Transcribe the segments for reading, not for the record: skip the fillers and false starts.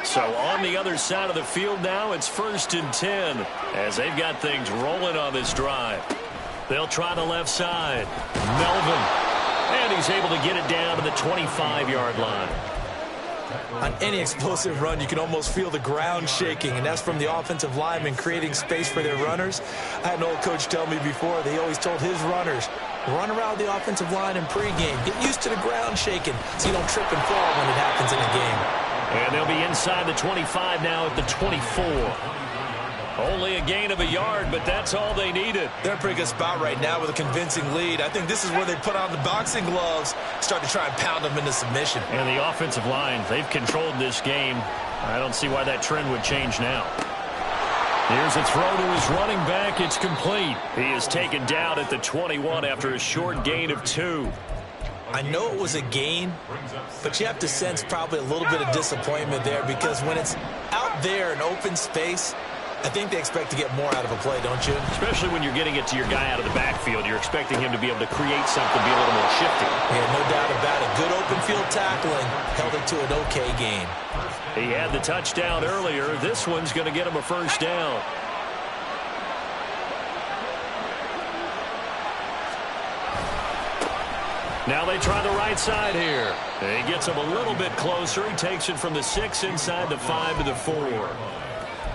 So on the other side of the field now, it's 1st and 10 as they've got things rolling on this drive. They'll try the left side. Melvin. And he's able to get it down to the 25-yard line. On any explosive run, you can almost feel the ground shaking, and that's from the offensive linemen creating space for their runners. I had an old coach tell me before, they always told his runners, run around the offensive line in pregame. Get used to the ground shaking so you don't trip and fall when it happens in a game. And they'll be inside the 25 now at the 24. Only a gain of a yard, but that's all they needed. They're in a pretty good spot right now with a convincing lead. I think this is where they put on the boxing gloves, start to try and pound them into submission. And the offensive line, they've controlled this game. I don't see why that trend would change now. Here's a throw to his running back. It's complete. He is taken down at the 21 after a short gain of 2. I know it was a gain, but you have to sense probably a little bit of disappointment there because when it's out there in open space, I think they expect to get more out of a play, don't you? Especially when you're getting it to your guy out of the backfield. You're expecting him to be able to create something, be a little more shifty. Yeah, no doubt about it. Good open field tackling held it to an okay gain. He had the touchdown earlier. This one's going to get him a 1st down. Now they try the right side here. He gets him a little bit closer. He takes it from the 6 inside the 5 to the 4.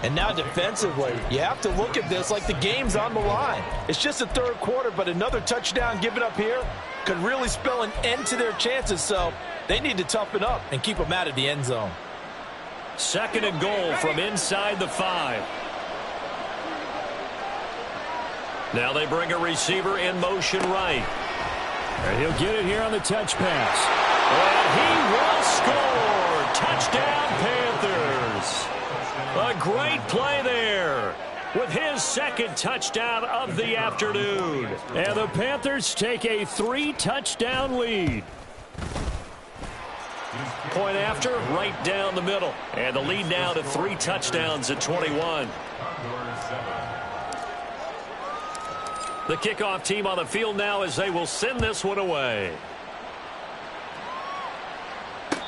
And now defensively, you have to look at this like the game's on the line. It's just the 3rd quarter, but another touchdown given up here could really spell an end to their chances. So they need to toughen up and keep them out of the end zone. 2nd and goal from inside the 5. Now they bring a receiver in motion right. And he'll get it here on the touch pass. And he will score. Touchdown, Panthers. A great play there with his 2nd touchdown of the afternoon. And the Panthers take a 3-touchdown lead. Point after, right down the middle. And the lead now to 3 touchdowns at 21. The kickoff team on the field now as they will send this one away.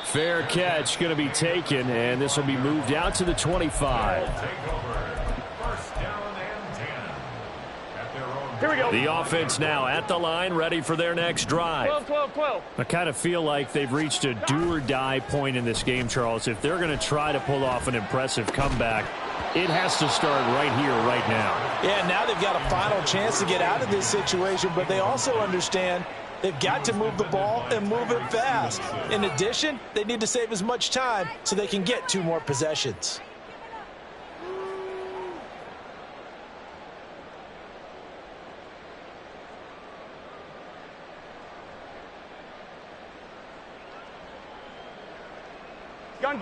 Fair catch going to be taken, and this will be moved out to the 25. Here we go. The offense now at the line, ready for their next drive. 12. I kind of feel like they've reached a do-or-die point in this game, Charles. If they're going to try to pull off an impressive comeback, it has to start right here, right now. Yeah, now they've got a final chance to get out of this situation, but they also understand they've got to move the ball and move it fast. In addition, they need to save as much time so they can get 2 more possessions.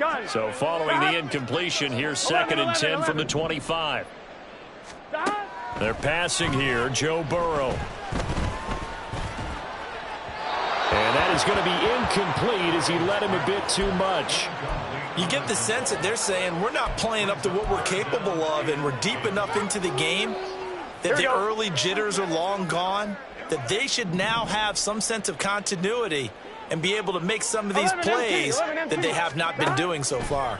Gun. So following the incompletion, here's 2nd and 10 from the 25. They're passing here, Joe Burrow. And that is going to be incomplete as he led him a bit too much. You get the sense that they're saying we're not playing up to what we're capable of, and we're deep enough into the game that the early jitters are long gone, that they should now have some sense of continuity and be able to make some of these plays that they have not been doing so far.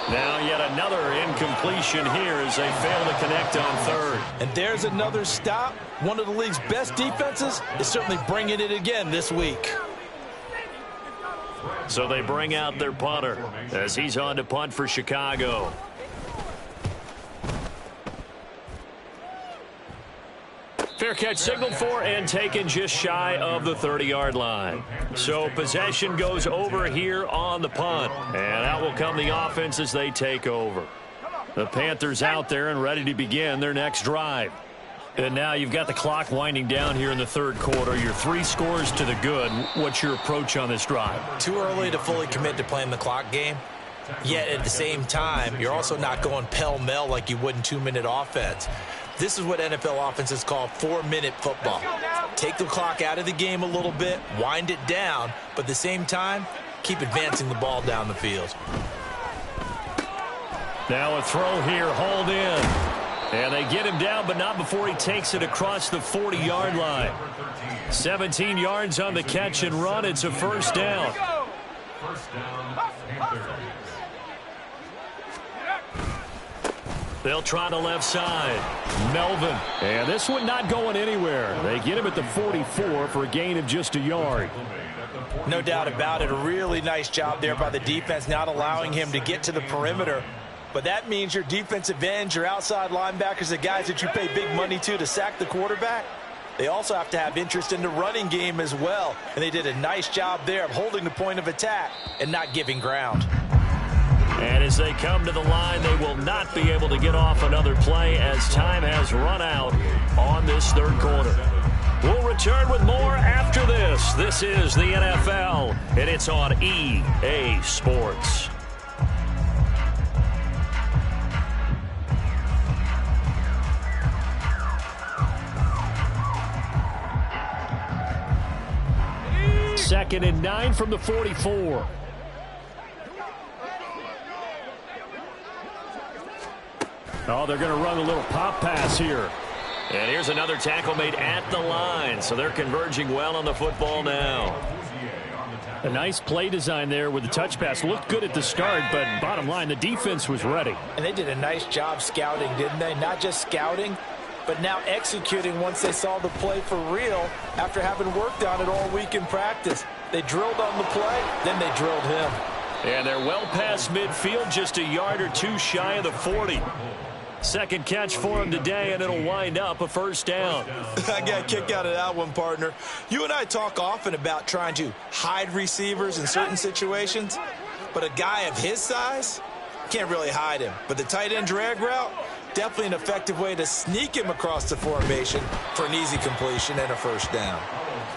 Now yet another incompletion here as they fail to connect on 3rd. And there's another stop. One of the league's best defenses is certainly bringing it again this week. So they bring out their punter as he's on to punt for Chicago. Fair catch signaled for and taken just shy of the 30-yard line. So possession goes over here on the punt. And out will come the offense as they take over. The Panthers out there and ready to begin their next drive. And now you've got the clock winding down here in the 3rd quarter. You're 3 scores to the good. What's your approach on this drive? Too early to fully commit to playing the clock game. Yet at the same time, you're also not going pell-mell like you would in 2-minute offense. This is what NFL offenses call 4-minute football. Take the clock out of the game a little bit, wind it down, but at the same time, keep advancing the ball down the field. Now a throw here, hauled in. And they get him down, but not before he takes it across the 40-yard line. 17 yards on the catch and run. It's a first down. They'll try the left side. Melvin. And this one not going anywhere. They get him at the 44 for a gain of just a yard. No doubt about it. A really nice job there by the defense, not allowing him to get to the perimeter. But that means your defensive ends, your outside linebackers, the guys that you pay big money to sack the quarterback, they also have to have interest in the running game as well. And they did a nice job there of holding the point of attack and not giving ground. And as they come to the line, they will not be able to get off another play as time has run out on this third quarter. We'll return with more after this. This is the NFL, and it's on EA Sports. Second and 9 from the 44. Oh, they're going to run a little pop pass here. And here's another tackle made at the line, so they're converging well on the football now. A nice play design there with the touch pass. Looked good at the start, but bottom line, the defense was ready. And they did a nice job scouting, didn't they? Not just scouting, but now executing once they saw the play for real after having worked on it all week in practice. They drilled on the play, then they drilled him. And they're well past midfield, just a yard or two shy of the 40. Second catch for him today, and it'll wind up a first down. I got a kick out of that one, partner. You and I talk often about trying to hide receivers in certain situations, but a guy of his size can't really hide him. But the tight end drag route, definitely an effective way to sneak him across the formation for an easy completion and a first down.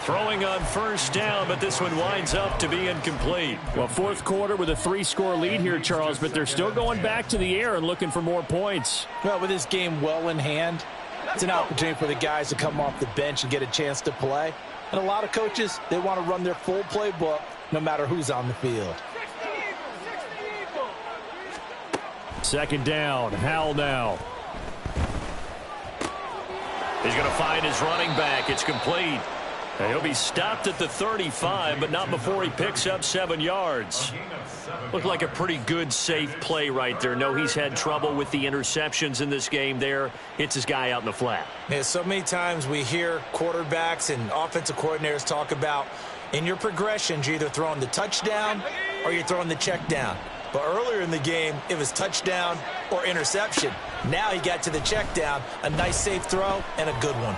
Throwing on first down, but this one winds up to be incomplete. Well, fourth quarter with a 3-score lead here, Charles, but they're still going back to the air and looking for more points. Well, with this game well in hand, it's an opportunity for the guys to come off the bench and get a chance to play. And a lot of coaches, they want to run their full playbook no matter who's on the field. Second down, Howell now. He's going to find his running back. It's complete. And he'll be stopped at the 35, but not before he picks up 7 yards. Looked like a pretty good, safe play right there. No, he's had trouble with the interceptions in this game there. Hits his guy out in the flat. Yeah, so many times we hear quarterbacks and offensive coordinators talk about in your progressions, you're either throwing the touchdown or you're throwing the check down. But earlier in the game, it was touchdown or interception. Now he got to the check down, a nice safe throw and a good one.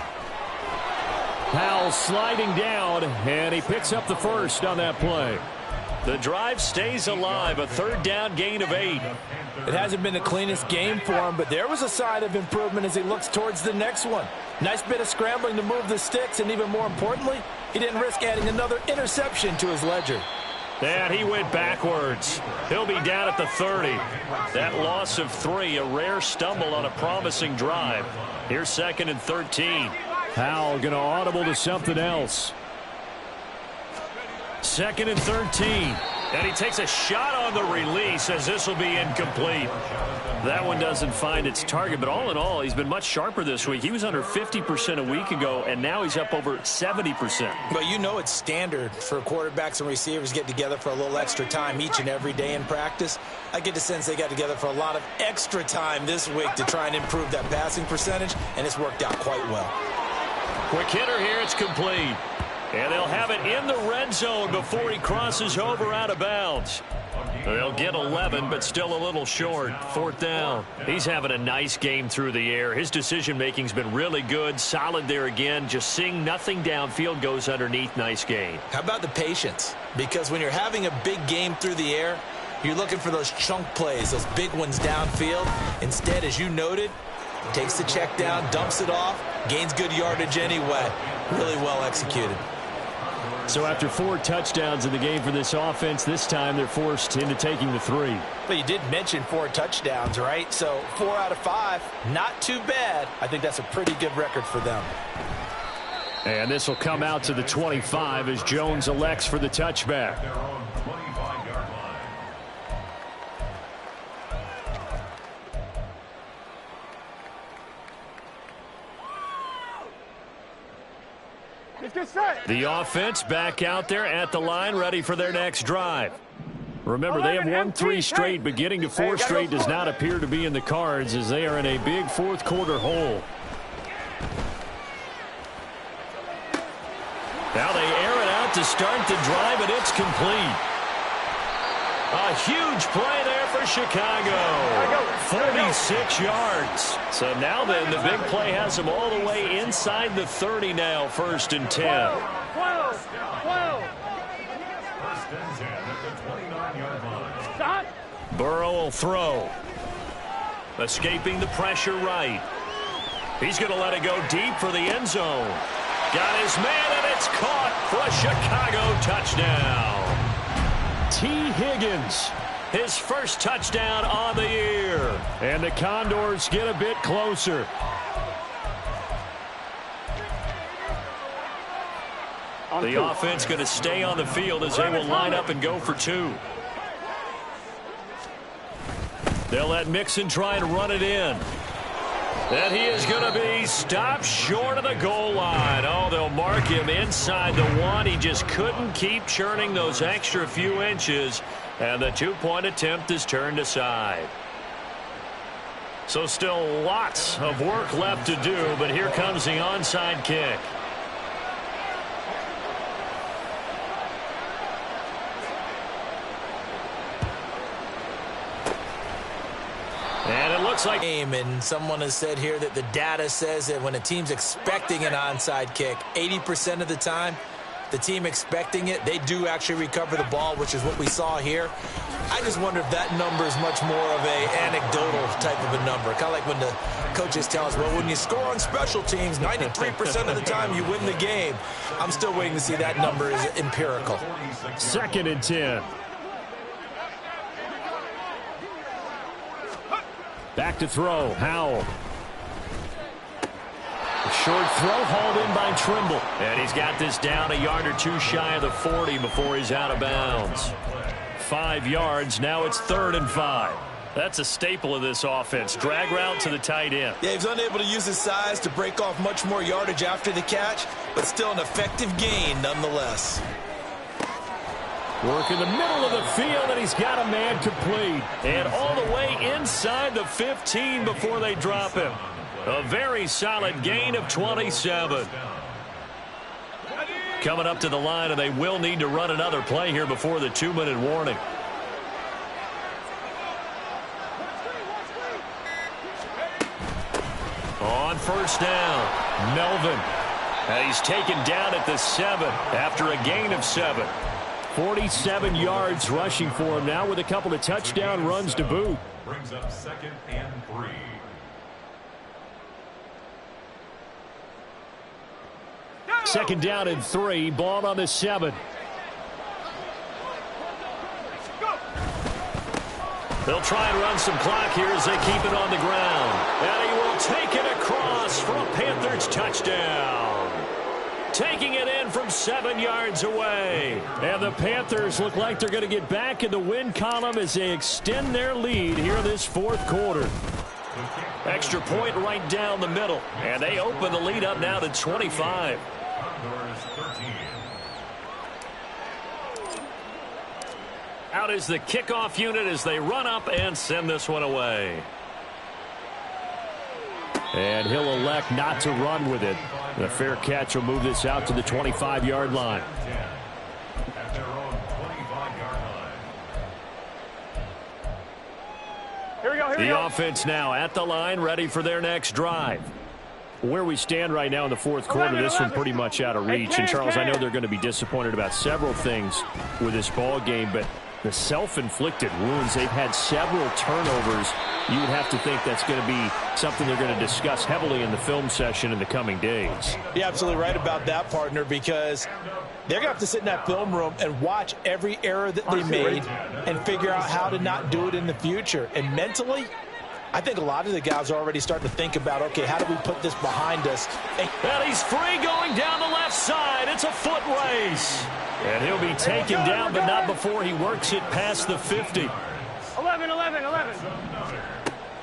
Howell sliding down, and he picks up the first on that play. The drive stays alive, a third down gain of 8. It hasn't been the cleanest game for him, but there was a sign of improvement as he looks towards the next one. Nice bit of scrambling to move the sticks, and even more importantly, he didn't risk adding another interception to his ledger. And he went backwards. He'll be down at the 30. That loss of 3, a rare stumble on a promising drive. Here's second and 13. Howell going to audible to something else. Second and 13. And he takes a shot on the release as this will be incomplete. That one doesn't find its target, but all in all, he's been much sharper this week. He was under 50% a week ago, and now he's up over 70%. But you know it's standard for quarterbacks and receivers get together for a little extra time each and every day in practice. I get the sense they got together for a lot of extra time this week to try and improve that passing percentage, and it's worked out quite well. Quick hitter here, it's complete. And they'll have it in the red zone before he crosses over out of bounds. They'll get 11, but still a little short. Fourth down. He's having a nice game through the air. His decision-making's been really good. Solid there again. Just seeing nothing downfield goes underneath. Nice gain. How about the patience? Because when you're having a big game through the air, you're looking for those chunk plays, those big ones downfield. Instead, as you noted, takes the check down, dumps it off, gains good yardage anyway. Really well executed. So after 4 touchdowns in the game for this offense, this time they're forced into taking the 3. But you did mention 4 touchdowns, right? So 4 out of 5, not too bad. I think that's a pretty good record for them. And this will come out to the 25 as Jones elects for the touchback. Let's get set. The offense back out there at the line, ready for their next drive. Remember, they have won 3 straight, but getting to 4 straight does not appear to be in the cards as they are in a big fourth-quarter hole. Now they air it out to start the drive, and it's complete. A huge play there for Chicago. 46 yards. So now then, the big play has them all the way inside the 30 now, 1st and 10. 12. Stop. Burrow will throw. Escaping the pressure right. He's going to let it go deep for the end zone. Got his man, and it's caught for a Chicago touchdown. T. Higgins, his first touchdown on the year. And the Condors get a bit closer. The offense going to stay on the field as they will line up and go for 2. They'll let Mixon try and run it in. And he is going to be stopped short of the goal line. Oh, they'll mark him inside the 1. He just couldn't keep churning those extra few inches. And the 2-point attempt is turned aside. So still lots of work left to do, but here comes the onside kick. And it looks like and someone has said here that the data says that when a team's expecting an onside kick, 80% of the time, the team expecting it, they do actually recover the ball, which is what we saw here. I just wonder if that number is much more of a anecdotal type of a number. Kind of like when the coaches tell us, well, when you score on special teams, 93% of the time you win the game. I'm still waiting to see that number is empirical. 2nd and 10. Back to throw. Howell. A short throw hauled in by Trimble. And he's got this down a yard or 2 shy of the 40 before he's out of bounds. 5 yards. Now it's 3rd and 5. That's a staple of this offense. Drag route to the tight end. Yeah, he's unable to use his size to break off much more yardage after the catch, but still an effective gain nonetheless. Work in the middle of the field, and he's got a man complete. And all the way inside the 15 before they drop him. A very solid gain of 27. Coming up to the line, and they will need to run another play here before the 2-minute warning. On 1st down, Melvin. And he's taken down at the 7 after a gain of 7. 47 yards rushing for him now with a couple of touchdown runs to boot. Brings up 2nd and 3. Second down and 3. Ball on the 7. They'll try and run some clock here as they keep it on the ground. And he will take it across for a Panthers touchdown. Taking it in from 7 yards away. And the Panthers look like they're going to get back in the win column as they extend their lead here in this 4th quarter. Extra point right down the middle. And they open the lead up now to 25. Out is the kickoff unit as they run up and send this one away. And he'll elect not to run with it. The fair catch will move this out to the 25-yard line. At their own 25-yard line. Here we go. The offense now at the line, ready for their next drive. Where we stand right now in the 4th quarter, this one pretty much out of reach. And, Charles, I know they're going to be disappointed about several things with this ball game, but the self-inflicted wounds, they've had several turnovers. You would have to think that's going to be something they're going to discuss heavily in the film session in the coming days. You're absolutely right about that, partner, because they're going to have to sit in that film room and watch every error that they made and figure out how to not do it in the future. And mentally, I think a lot of the guys are already starting to think about, okay, how do we put this behind us? And he's free going down the left side. It's a foot race. And he'll be taken down, but not before he works it past the 50. 11.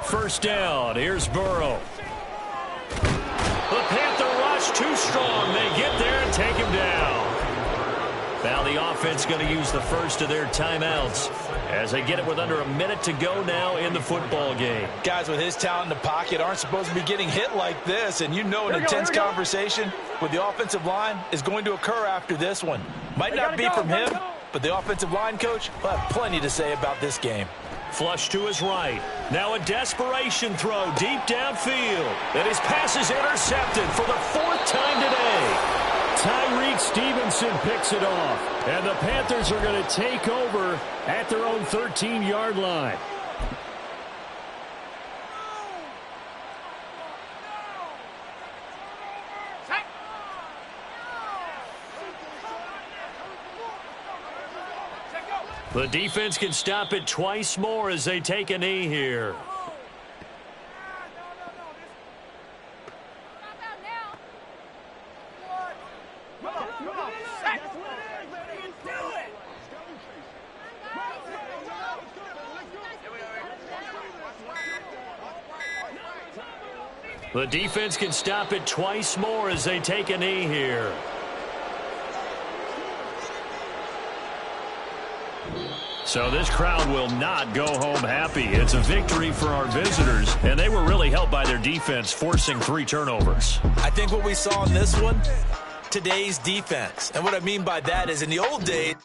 1st down. Here's Burrow. The Panther rush too strong. They get there and take him down. Now the offense going to use the first of their timeouts as they get it with under a minute to go now in the football game. Guys with his talent in the pocket aren't supposed to be getting hit like this, and you know an intense conversation with the offensive line is going to occur after this one. Might not be from him, but the offensive line coach will have plenty to say about this game. Flush to his right. Now a desperation throw deep downfield. And his pass is intercepted for the 4th time today. Tyreek Stevenson picks it off. And the Panthers are going to take over at their own 13-yard line. The defense can stop it twice more as they take a knee here. The defense can stop it twice more as they take a knee here. So this crowd will not go home happy. It's a victory for our visitors, and they were really helped by their defense forcing 3 turnovers. I think what we saw in this one, today's defense. And what I mean by that is in the old days,